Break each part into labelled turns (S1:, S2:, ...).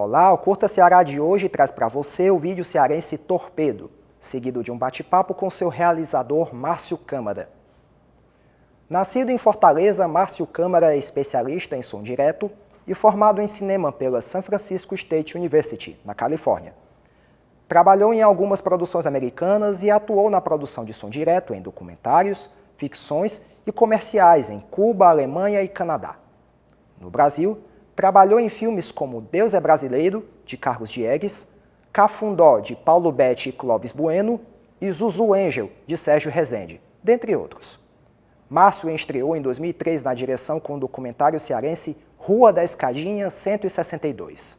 S1: Olá, o Curta Ceará de hoje traz para você o vídeo cearense Torpedo, seguido de um bate-papo com seu realizador Márcio Câmara. Nascido em Fortaleza, Márcio Câmara é especialista em som direto e formado em cinema pela San Francisco State University, na Califórnia. Trabalhou em algumas produções americanas e atuou na produção de som direto em documentários, ficções e comerciais em Cuba, Alemanha e Canadá. No Brasil, trabalhou em filmes como Deus é Brasileiro, de Carlos Diegues, Cafundó, de Paulo Betti e Clóvis Bueno, e Zuzu Angel, de Sérgio Rezende, dentre outros. Márcio estreou em 2003 na direção com o documentário cearense Rua da Escadinha 162.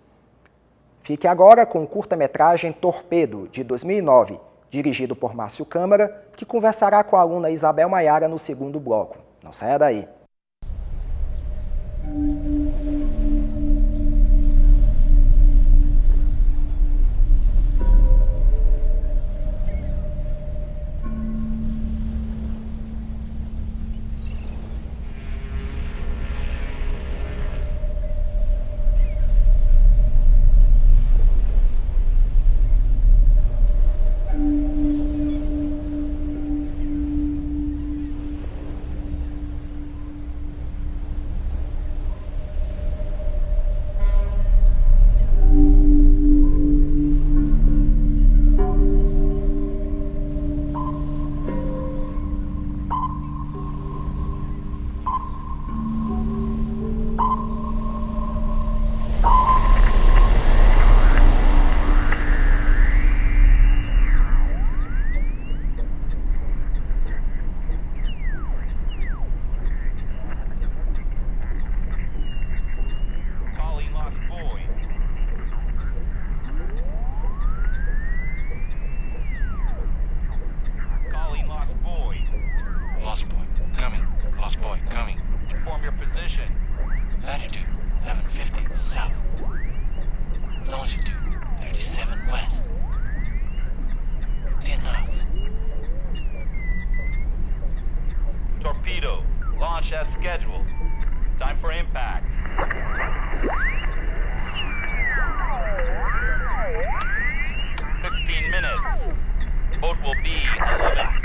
S1: Fique agora com o curta-metragem Torpedo, de 2009, dirigido por Márcio Câmara, que conversará com a aluna Isabel Maiara no segundo bloco. Não saia daí.
S2: Torpedo, launch as scheduled. Time for impact. 15 minutes. Boat will be 11.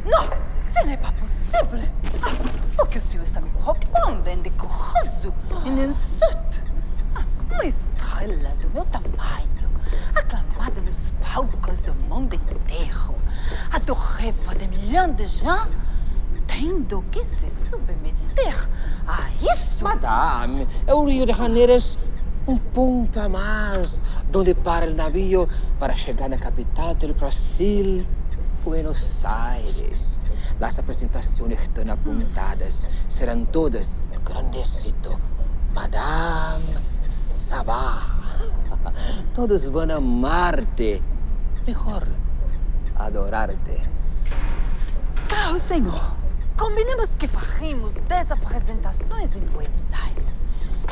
S3: Non, ce n'est pas possible. O que o senhor está me propondo é indecoroso, insulto. Uma estrela do meu tamanho, aclamada nos palcos do mundo inteiro, adorée por des millions de gens, tendo que se submeter a isso?
S4: Madame, el Río de Janeiro es un punto a más donde para el navío para llegar a la capital del Brasil, Buenos Aires. Las presentaciones están apuntadas, serán todas gran éxito. Madame Sabá. Todos van a amarte. Mejor, adorarte.
S3: Caro senhor, combinemos que faremos 10 apresentações em Buenos Aires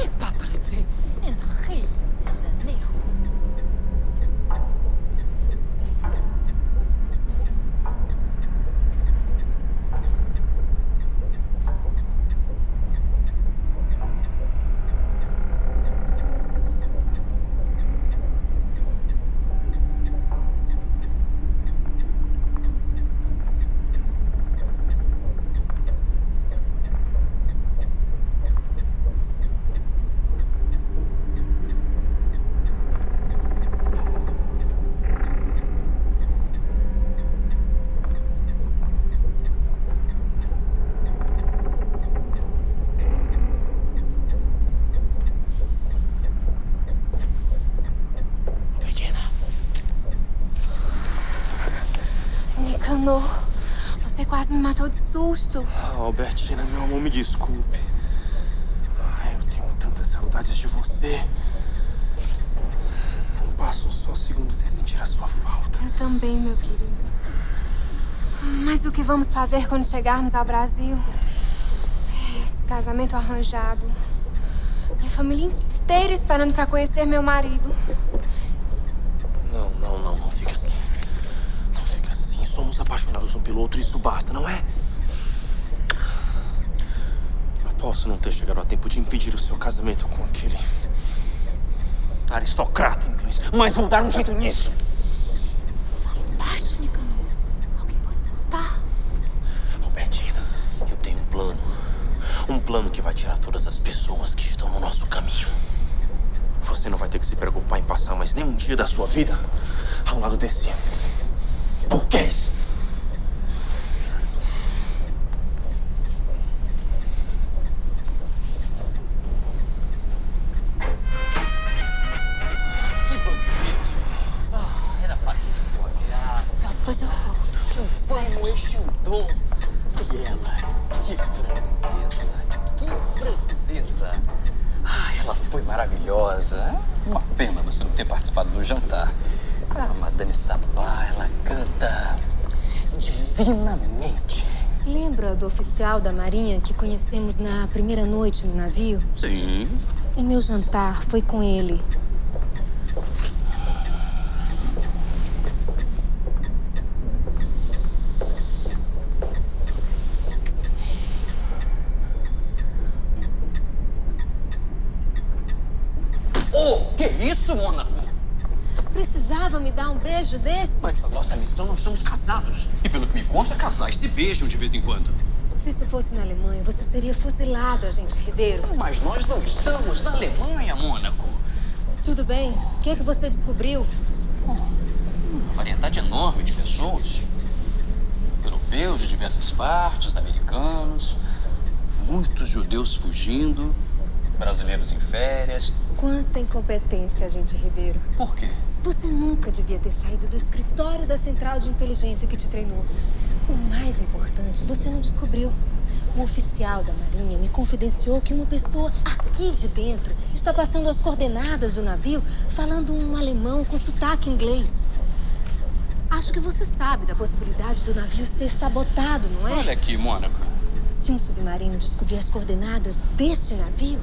S3: e para dizer em Rio de Janeiro. Nicanor, você quase me matou de susto.
S5: Albertina, meu amor, me desculpe. Eu tenho tantas saudades de você. Não passo só um segundo sem sentir a sua falta.
S3: Eu também, meu querido. Mas o que vamos fazer quando chegarmos ao Brasil? Esse casamento arranjado. Minha família inteira esperando pra conhecer meu marido.
S5: Não fica assim. Não fica assim. Somos apaixonados um pelo outro e isso basta, não é? Posso não ter chegado a tempo de impedir o seu casamento com aquele aristocrata inglês, mas vou dar um jeito nisso.
S3: Baixo, Nicanor. Alguém pode escutar.
S5: Albertina, eu tenho um plano. Um plano que vai tirar todas as pessoas que estão no nosso caminho. Você não vai ter que se preocupar em passar mais nenhum dia da sua vida ao lado desse burguês.
S3: Depois eu volto.
S5: Vamos, Exildon. E ela, que francesa. Ela foi maravilhosa. Uma pena você não ter participado do jantar. Madame Sabá, ela canta divinamente.
S6: Lembra do oficial da Marinha que conhecemos na primeira noite no navio?
S5: Sim.
S6: O meu jantar foi com ele.
S5: Que isso, Mônaco?
S6: Precisava me dar um beijo desses?
S5: Mas a nossa missão, nós somos casados. E pelo que me consta, casais se beijam de vez em quando.
S6: Se isso fosse na Alemanha, você seria fuzilado, agente Ribeiro.
S5: Mas nós não estamos na Alemanha, Mônaco.
S6: Tudo bem. O que é que você descobriu?
S5: Uma variedade enorme de pessoas. Europeus de diversas partes, americanos, muitos judeus fugindo, brasileiros em férias.
S6: Quanta incompetência, agente Ribeiro.
S5: Por quê?
S6: Você nunca devia ter saído do escritório da central de inteligência que te treinou. O mais importante, você não descobriu. Um oficial da Marinha me confidenciou que uma pessoa aqui de dentro está passando as coordenadas do navio falando um alemão com sotaque inglês. Acho que você sabe da possibilidade do navio ser sabotado, não é?
S5: Olha aqui, Mônaco.
S6: Se um submarino descobrir as coordenadas deste navio,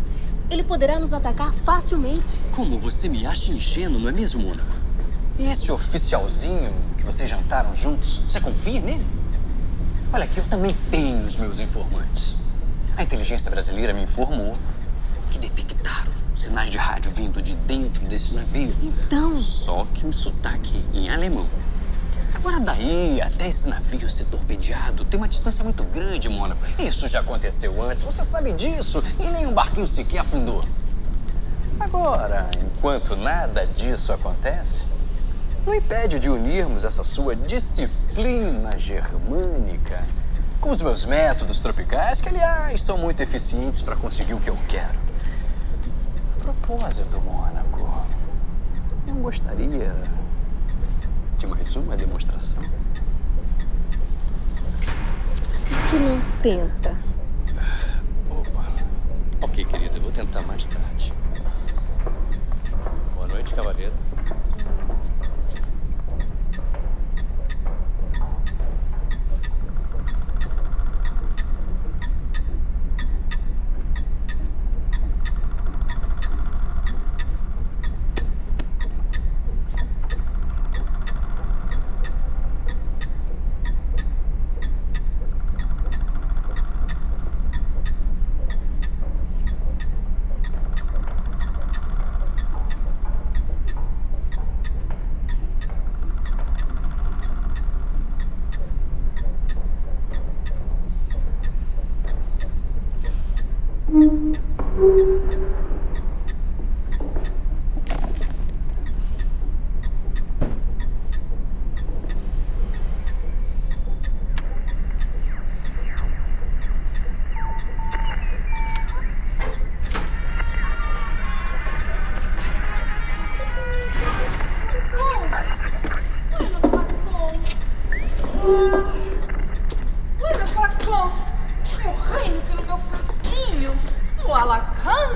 S6: ele poderá nos atacar facilmente.
S5: Como você me acha ingênuo, não é mesmo, Mônaco? E esse oficialzinho que vocês jantaram juntos, você confia nele? Olha aqui, eu também tenho os meus informantes. A inteligência brasileira me informou que detectaram sinais de rádio vindo de dentro desse navio.
S6: Então...
S5: Só que em sotaque em alemão. Agora daí, até esse navio ser torpedeado, tem uma distância muito grande, Mônaco. Isso já aconteceu antes, você sabe disso. E nenhum barquinho sequer afundou. Agora, enquanto nada disso acontece, não impede de unirmos essa sua disciplina germânica com os meus métodos tropicais, que, aliás, são muito eficientes para conseguir o que eu quero. A propósito, Mônaco, não gostaria de mais uma demonstração?
S6: Tu não tenta.
S5: Opa. Ok, querida, eu vou tentar mais tarde. Boa noite, cavaleiro.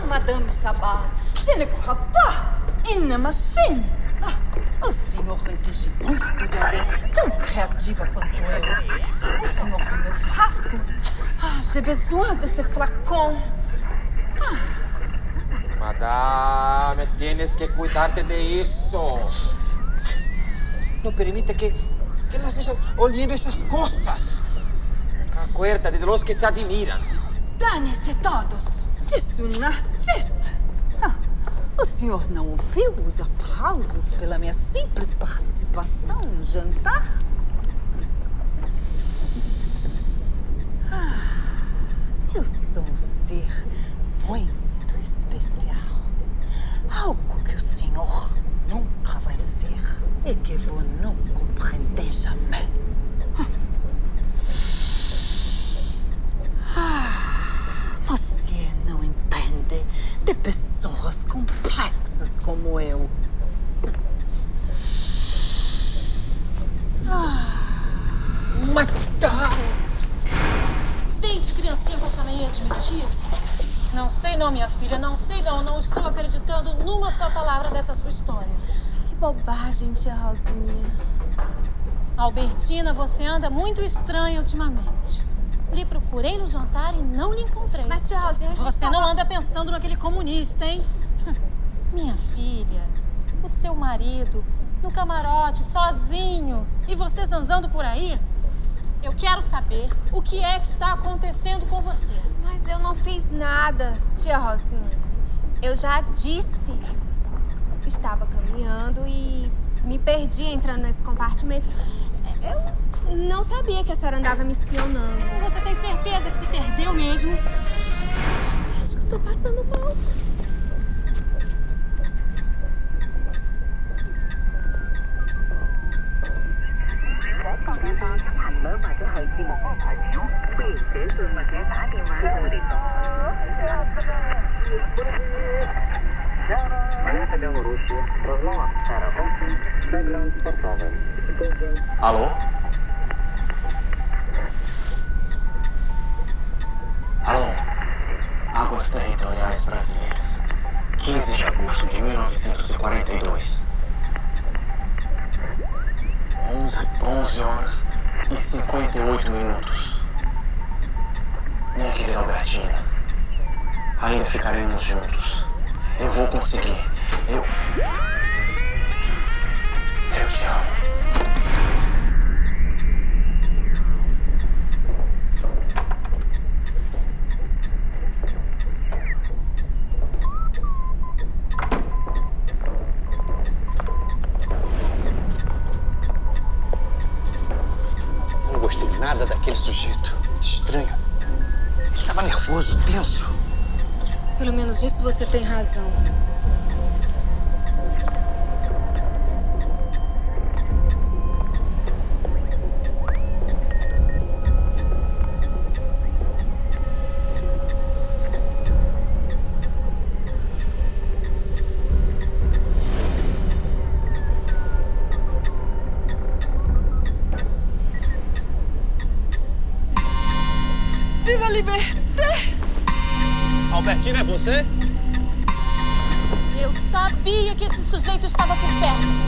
S3: Madame Sabá, je ne crois pas. Une machine. O senhor exige muito de alguém tão criativa quanto eu. O senhor viu meu frasco? J'ai besoin de ce flacon.
S4: Madame, tienes que cuidarte de eso. No permite que las estés oliendo esas cosas. Acuérdate de los que te admiran.
S3: Dane-se todos! Disse um artista! O senhor não ouviu os aplausos pela minha simples participação no jantar? Eu sou um ser muito especial. Algo que o senhor nunca vai ser e que vou não compreender jamais. Você não entende de pessoas complexas como eu.
S7: Desde criancinha com essa mania de mentir? Não sei não, minha filha, não sei não. Não estou acreditando numa só palavra dessa sua história.
S6: Que bobagem, tia Rosinha.
S7: Albertina, você anda muito estranha ultimamente. Lhe procurei no jantar e não lhe encontrei.
S6: Mas, tia Rosinha,
S7: Você não anda pensando naquele comunista, hein? Minha filha, o seu marido, no camarote, sozinho. E você zanzando por aí? Eu quero saber o que é que está acontecendo com você.
S6: Mas eu não fiz nada, tia Rosinha. Eu já disse. Estava caminhando e me perdi entrando nesse compartimento. Eu não sabia que a senhora andava me espionando.
S7: Você tem certeza que se perdeu mesmo?
S6: Acho que eu tô passando mal.
S5: Alô? Alô? Águas Territoriais Brasileiras. 15 de agosto de 1942. 11 horas e 58 minutos. Minha querida Albertina, ainda ficaremos juntos. Eu vou conseguir. Eu te amo. Não gostei nada daquele sujeito. Estranho. Ele estava nervoso, tenso.
S6: Pelo menos nisso você tem razão.
S3: Viva a liberdade!
S5: Albertina, é você?
S7: Eu sabia que esse sujeito estava por perto.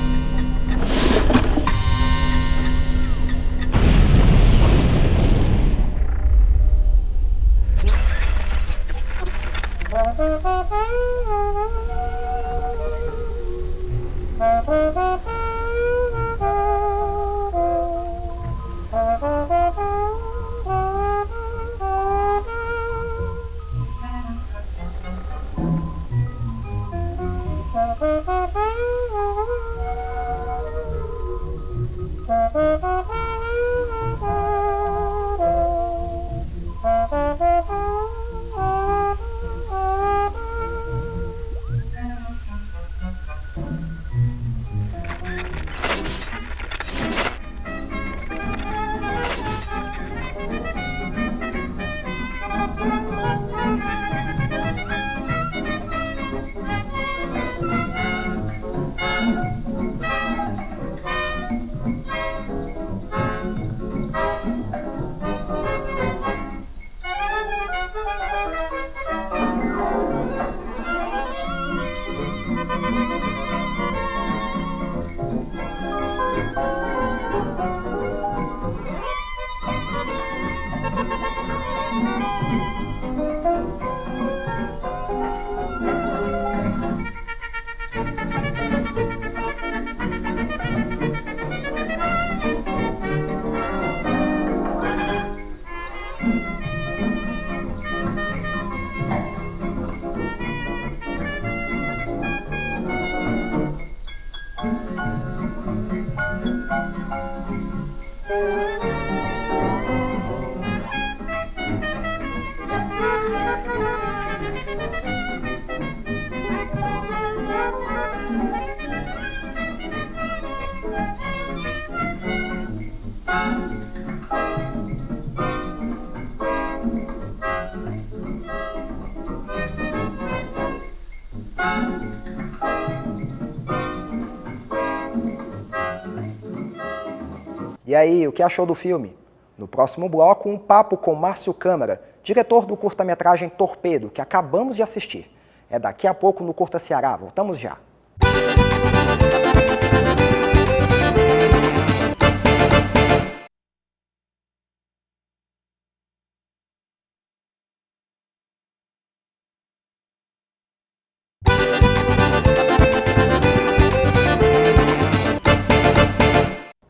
S1: E aí, o que achou do filme? No próximo bloco, um papo com Márcio Câmara, diretor do curta-metragem Torpedo, que acabamos de assistir. É daqui a pouco no Curta Ceará. Voltamos já.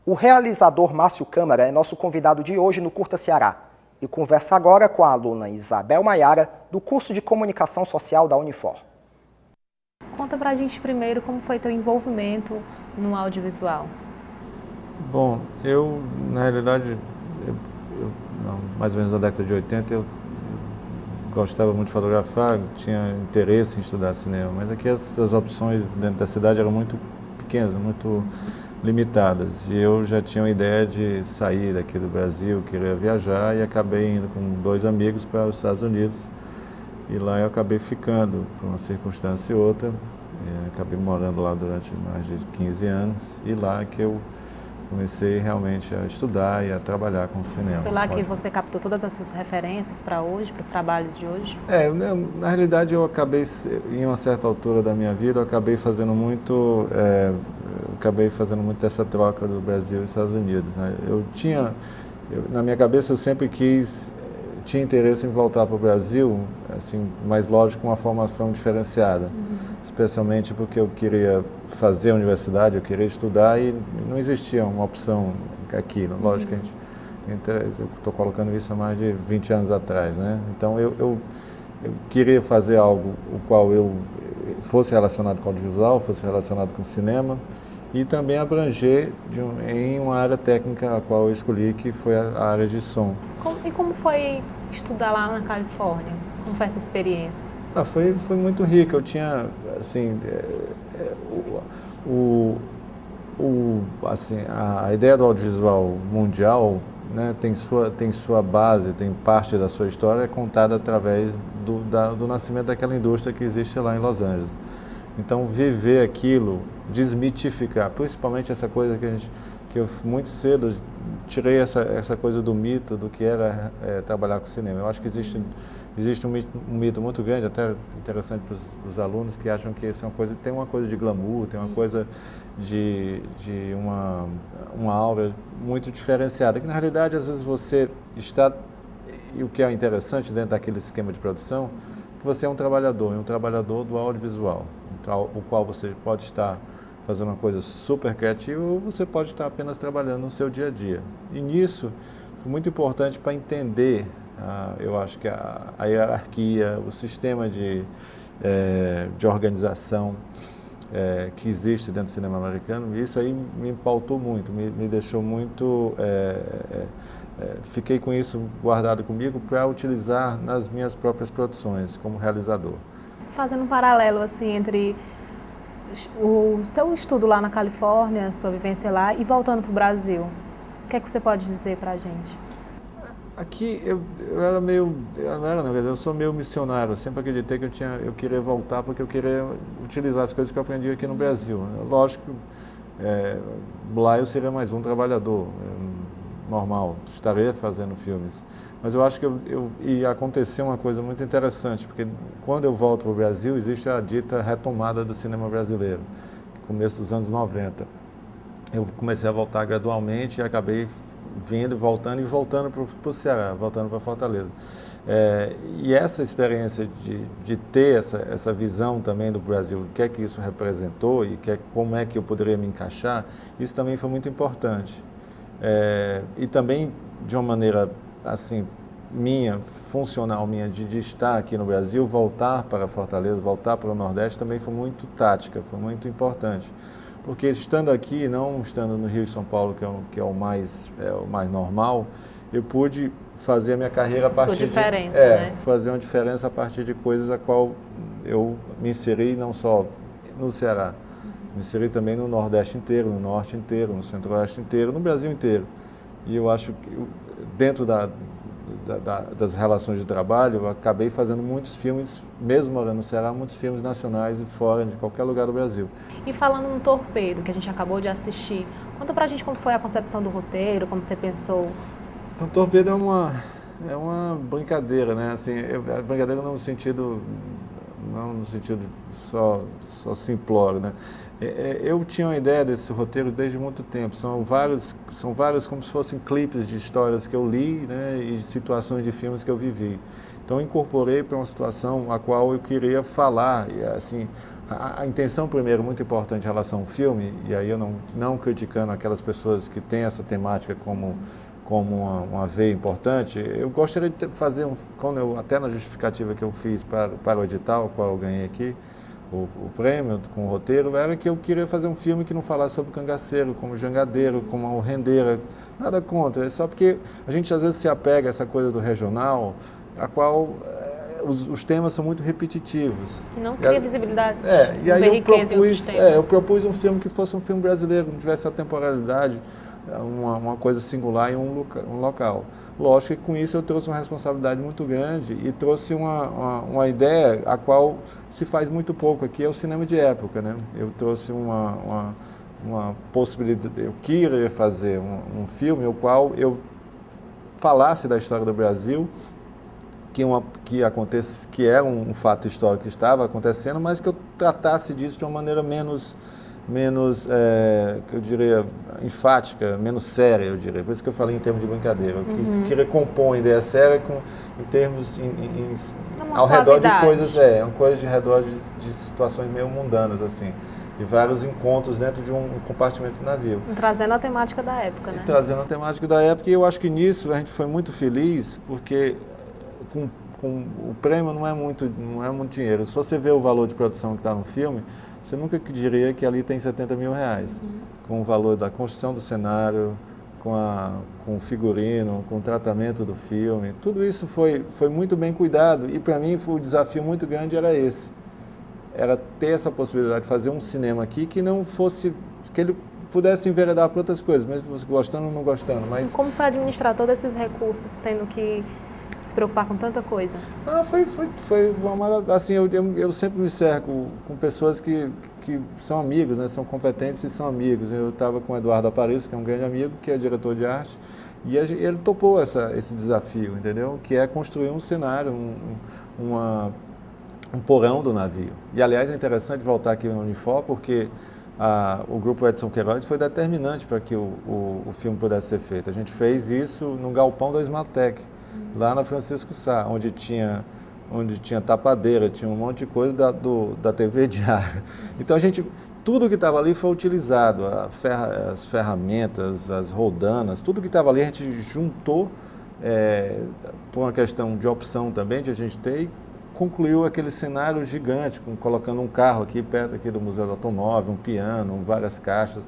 S1: O realizador Márcio Câmara é nosso convidado de hoje no Curta Ceará e conversa agora com a aluna Isabel Maiara, do curso de Comunicação Social da Unifor.
S8: Conta pra gente primeiro como foi teu envolvimento no audiovisual.
S9: Bom, na realidade, mais ou menos na década de 80, eu gostava muito de fotografar, tinha interesse em estudar cinema, mas aqui as opções dentro da cidade eram muito pequenas, muito limitadas, e eu já tinha uma ideia de sair daqui do Brasil, queria viajar, e acabei indo com 2 amigos para os Estados Unidos, e lá eu acabei ficando por uma circunstância e outra, acabei morando lá durante mais de 15 anos, e lá que eu comecei realmente a estudar e a trabalhar com cinema.
S8: Foi lá que você captou todas as suas referências para hoje, para os trabalhos de hoje?
S9: Na realidade eu acabei, em uma certa altura da minha vida, eu acabei fazendo muito essa troca do Brasil e dos Estados Unidos, né? Na minha cabeça eu sempre tinha interesse em voltar para o Brasil, assim, mas lógico, com uma formação diferenciada, especialmente porque eu queria fazer a universidade, eu queria estudar e não existia uma opção aqui, lógico que eu estou colocando isso há mais de 20 anos atrás, né? Então eu queria fazer algo o qual eu fosse relacionado com audiovisual, fosse relacionado com cinema, e também abranger em uma área técnica a qual eu escolhi, que foi a área de som.
S8: E como foi estudar lá na Califórnia? Como foi essa experiência?
S9: Foi muito rica. Eu tinha, assim, a ideia do audiovisual mundial, né, tem sua base, tem parte da sua história contada através do nascimento daquela indústria que existe lá em Los Angeles. Então, viver aquilo, desmitificar, principalmente essa coisa que eu muito cedo tirei essa coisa do mito, do que era trabalhar com cinema. Eu acho que existe um mito muito grande, até interessante para os alunos, que acham que isso é tem uma coisa de glamour, tem uma coisa de uma aura muito diferenciada, que na realidade às vezes você está, e o que é interessante dentro daquele esquema de produção, que você é um trabalhador do audiovisual, o qual você pode estar fazendo uma coisa super criativa ou você pode estar apenas trabalhando no seu dia a dia. E nisso foi muito importante para entender, eu acho que a hierarquia, o sistema de organização que existe dentro do cinema americano, e isso aí me pautou muito, me deixou muito... fiquei com isso guardado comigo para utilizar nas minhas próprias produções como realizador.
S8: Fazendo um paralelo assim entre o seu estudo lá na Califórnia, sua vivência lá, e voltando para o Brasil, o que é que você pode dizer para a gente?
S9: Aqui eu sou meio missionário, eu sempre acreditei que eu queria voltar porque eu queria utilizar as coisas que eu aprendi aqui no Brasil. Lógico, lá eu seria mais um trabalhador, normal, estaria fazendo filmes. Mas eu acho que ia acontecer uma coisa muito interessante, porque quando eu volto para o Brasil, existe a dita retomada do cinema brasileiro, começo dos anos 90. Eu comecei a voltar gradualmente e acabei voltando para o Ceará, voltando para Fortaleza. E essa experiência de ter essa visão também do Brasil, o que é que isso representou e como é que eu poderia me encaixar, isso também foi muito importante. E também de uma maneira assim funcional minha, de estar aqui no Brasil, voltar para Fortaleza, voltar para o Nordeste, também foi muito tática, foi muito importante. porque estando aqui, não estando no Rio e São Paulo, que é o mais normal, eu pude fazer a minha carreira a partir
S8: diferença, né?
S9: fazer uma diferença a partir de coisas a qual eu me inseri não só no Ceará, me inseri também no Nordeste inteiro, no Norte inteiro, no Centro-Oeste inteiro, no Brasil inteiro. E eu acho que dentro das relações de trabalho, eu acabei fazendo muitos filmes, mesmo morando no Ceará, muitos filmes nacionais e fora de qualquer lugar do Brasil.
S8: E falando no Torpedo, que a gente acabou de assistir, conta pra gente como foi a concepção do roteiro, como você pensou.
S9: O Torpedo é uma brincadeira, né? Assim, a brincadeira não no sentido só simplório, né? Eu tinha uma ideia desse roteiro desde muito tempo. São vários como se fossem clipes de histórias que eu li, né, e situações de filmes que eu vivi. Então eu incorporei para uma situação a qual eu queria falar. E, assim, a intenção primeiro muito importante em relação ao filme, e aí eu não criticando aquelas pessoas que têm essa temática como uma veia importante, eu gostaria de fazer, até na justificativa que eu fiz para o edital, o qual eu ganhei aqui, o prêmio com o roteiro, era que eu queria fazer um filme que não falasse sobre cangaceiro, como jangadeiro, como uma rendeira, nada contra, é só porque a gente às vezes se apega a essa coisa do regional, a qual os temas são muito repetitivos.
S8: E não cria visibilidade,
S9: e aí
S8: eu
S9: propus um filme que fosse um filme brasileiro, que não tivesse a temporalidade, uma coisa singular em um local. Lógico que com isso eu trouxe uma responsabilidade muito grande e trouxe uma ideia a qual se faz muito pouco aqui, é o cinema de época, né? Eu trouxe uma possibilidade, eu queria fazer um filme o qual eu falasse da história do Brasil, que era um fato histórico que estava acontecendo, mas que eu tratasse disso de uma maneira menos eu diria, enfática, menos séria, eu diria. Por isso que eu falei em termos de brincadeira. Eu queria compor uma ideia séria em termos ao redor de coisas, coisas de redor de situações meio mundanas, assim. E vários encontros dentro de um compartimento do navio.
S8: Trazendo a temática da época, né?
S9: Trazendo a temática da época, e eu acho que nisso a gente foi muito feliz, porque com o prêmio não é muito dinheiro. Se você vê o valor de produção que está no filme, você nunca diria que ali tem R$70 mil, com o valor da construção do cenário, com o figurino, com o tratamento do filme. Tudo isso foi muito bem cuidado, e para mim o desafio muito grande era esse. Era ter essa possibilidade de fazer um cinema aqui que não fosse, que ele pudesse enveredar para outras coisas, mesmo você gostando ou não gostando. Mas...
S8: E como foi administrar todos esses recursos, tendo que se preocupar com tanta coisa?
S9: Foi assim, eu sempre me cerco com pessoas que são amigos, né, são competentes e são amigos. Eu estava com o Eduardo Aparício, que é um grande amigo, que é diretor de arte, e ele topou esse desafio, entendeu? Que é construir um cenário, um porão do navio. E, aliás, é interessante voltar aqui no Unifor, porque o grupo Edson Queiroz foi determinante para que o filme pudesse ser feito. A gente fez isso no galpão da Esmaltec, lá na Francisco Sá, onde tinha tapadeira, tinha um monte de coisa da TV Diário. Então, tudo que estava ali foi utilizado, as ferramentas, as roldanas, tudo que estava ali a gente juntou, por uma questão de opção também, de a gente ter, e concluiu aquele cenário gigante, colocando um carro aqui perto aqui do Museu do Automóvel, um piano, várias caixas.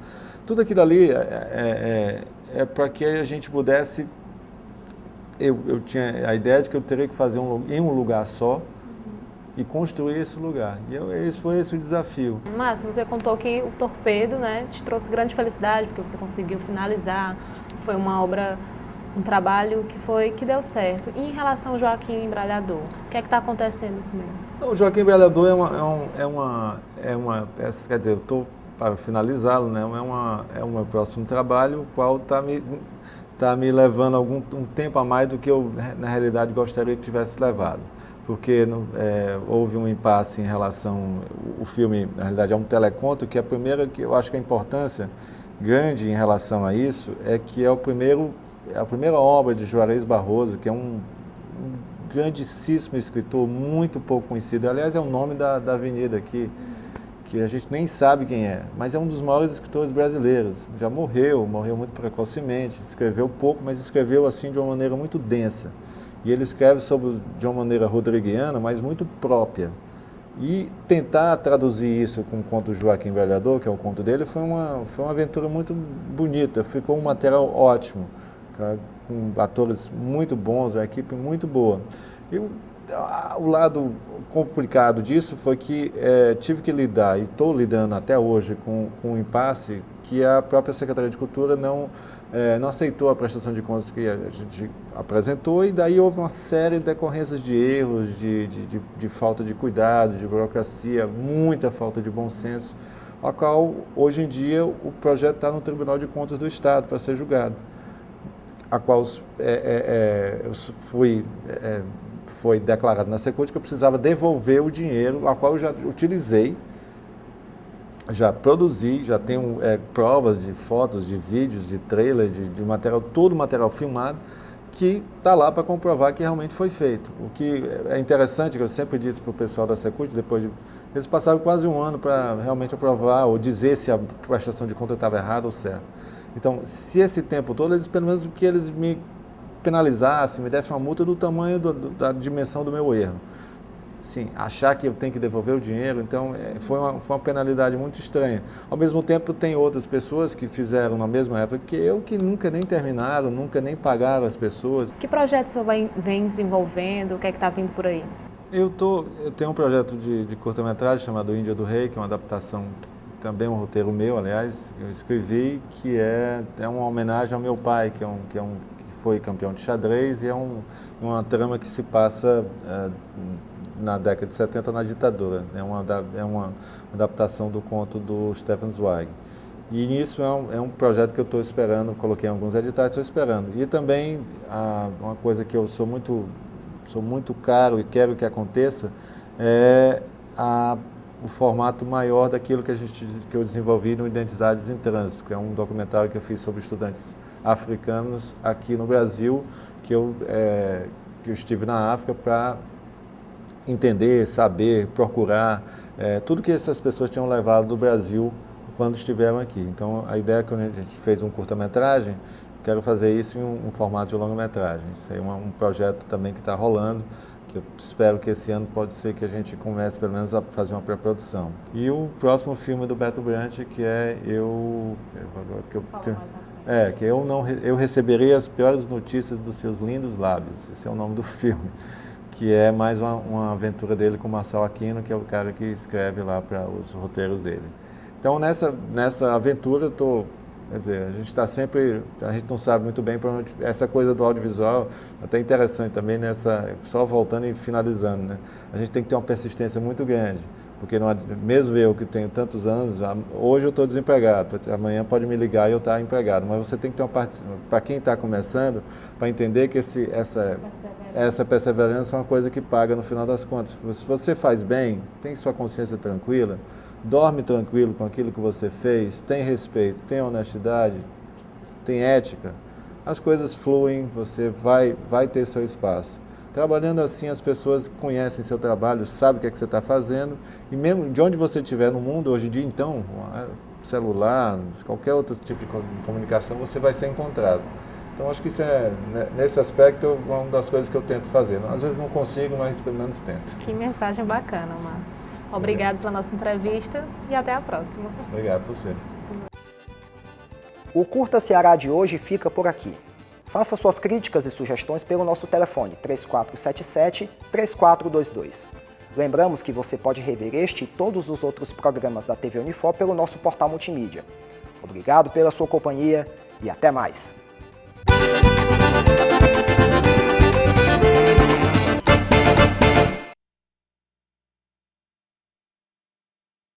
S9: Tudo aquilo ali é para que a gente pudesse... Eu tinha a ideia de que eu teria que fazer em um lugar só e construir esse lugar. E foi esse o desafio.
S8: Márcio, você contou que o Torpedo, né, te trouxe grande felicidade, porque você conseguiu finalizar. Foi uma obra, um trabalho que deu certo. E em relação ao Joaquim Embralhador, o que é que está acontecendo com ele?
S9: O Joaquim Embralhador quer dizer, eu estou para finalizá-lo, né? É um próximo trabalho, o qual está me levando um tempo a mais do que eu, na realidade, gostaria que tivesse levado. Porque houve um impasse em relação... O filme, na realidade, é um teleconto, que que eu acho que a importância grande em relação a isso é que é a primeira obra de Juarez Barroso, que é um grandíssimo escritor, muito pouco conhecido. Aliás, é o nome da avenida aqui, que a gente nem sabe quem é, mas é um dos maiores escritores brasileiros. Já morreu muito precocemente, escreveu pouco, mas escreveu assim de uma maneira muito densa. E ele escreve de uma maneira rodriguiana, mas muito própria. E tentar traduzir isso com o conto do Joaquim Embralhador, que é o conto dele, foi uma aventura muito bonita, ficou um material ótimo, com atores muito bons, uma equipe muito boa. E o lado complicado disso foi que tive que lidar, e estou lidando até hoje, com um impasse que a própria Secretaria de Cultura não aceitou a prestação de contas que a gente apresentou, e daí houve uma série de decorrências de erros, de falta de cuidado, de burocracia, muita falta de bom senso, a qual hoje em dia o projeto está no Tribunal de Contas do Estado para ser julgado, a qual foi declarado na Secult que eu precisava devolver o dinheiro, a qual eu já utilizei, já produzi, já tenho provas de fotos, de vídeos, de trailer, de material, todo o material filmado, que está lá para comprovar que realmente foi feito. O que é interessante, que eu sempre disse para o pessoal da Secult, eles passaram quase um ano para realmente aprovar ou dizer se a prestação de conta estava errada ou certa. Então, se esse tempo todo, pelo menos que eles me penalizassem, me dessem uma multa do tamanho da dimensão do meu erro. Sim, achar que eu tenho que devolver o dinheiro, então foi uma penalidade muito estranha. Ao mesmo tempo, tem outras pessoas que fizeram na mesma época que eu, que nunca nem terminaram, nunca nem pagaram as pessoas.
S8: Que projetos o senhor vem desenvolvendo? O que é que está vindo por aí?
S9: Eu tenho um projeto de curta-metragem chamado Índia do Rei, que é uma adaptação, também um roteiro meu, aliás, eu escrevi, que é uma homenagem ao meu pai, que foi campeão de xadrez, e é uma trama que se passa na década de 70, na ditadura. É uma adaptação do conto do Stefan Zweig. E nisso é um projeto que eu estou esperando, coloquei em alguns editais, estou esperando. E também uma coisa que eu sou muito caro e quero que aconteça é o formato maior daquilo que eu desenvolvi no Identidades em Trânsito, que é um documentário que eu fiz sobre estudantes africanos aqui no Brasil, que eu estive na África para entender, saber, procurar tudo que essas pessoas tinham levado do Brasil quando estiveram aqui. Então, a ideia é que a gente fez um curta-metragem, quero fazer isso em um formato de longa-metragem. Isso aí é um projeto também que está rolando, que eu espero que esse ano pode ser que a gente comece pelo menos a fazer uma pré-produção. E o próximo filme do Beto Brant, que é Eu Receberei as Piores Notícias dos Seus Lindos Lábios. Esse é o nome do filme, que é mais uma aventura dele com o Marçal Aquino, que é o cara que escreve lá para os roteiros dele. Então, nessa aventura, quer dizer, a gente não sabe muito bem para onde, essa coisa do audiovisual, até interessante também só voltando e finalizando, né? A gente tem que ter uma persistência muito grande, porque mesmo eu que tenho tantos anos, hoje eu estou desempregado, amanhã pode me ligar e eu estar empregado, mas você tem que ter para quem está começando, para entender que essa perseverança é uma coisa que paga no final das contas. Se você faz bem, tem sua consciência tranquila, dorme tranquilo com aquilo que você fez, tem respeito, tem honestidade, tem ética, as coisas fluem, você vai ter seu espaço. Trabalhando assim, as pessoas conhecem seu trabalho, sabem o que é que você está fazendo, e mesmo de onde você estiver no mundo, hoje em dia, então, celular, qualquer outro tipo de comunicação, você vai ser encontrado. Então, acho que isso nesse aspecto, é uma das coisas que eu tento fazer. Às vezes não consigo, mas pelo menos tento.
S8: Que mensagem bacana, Márcio. Obrigado pela nossa entrevista e até a próxima.
S9: Obrigado por você.
S1: O Curta Ceará de hoje fica por aqui. Faça suas críticas e sugestões pelo nosso telefone 3477-3422. Lembramos que você pode rever este e todos os outros programas da TV Unifor pelo nosso portal multimídia. Obrigado pela sua companhia e até mais!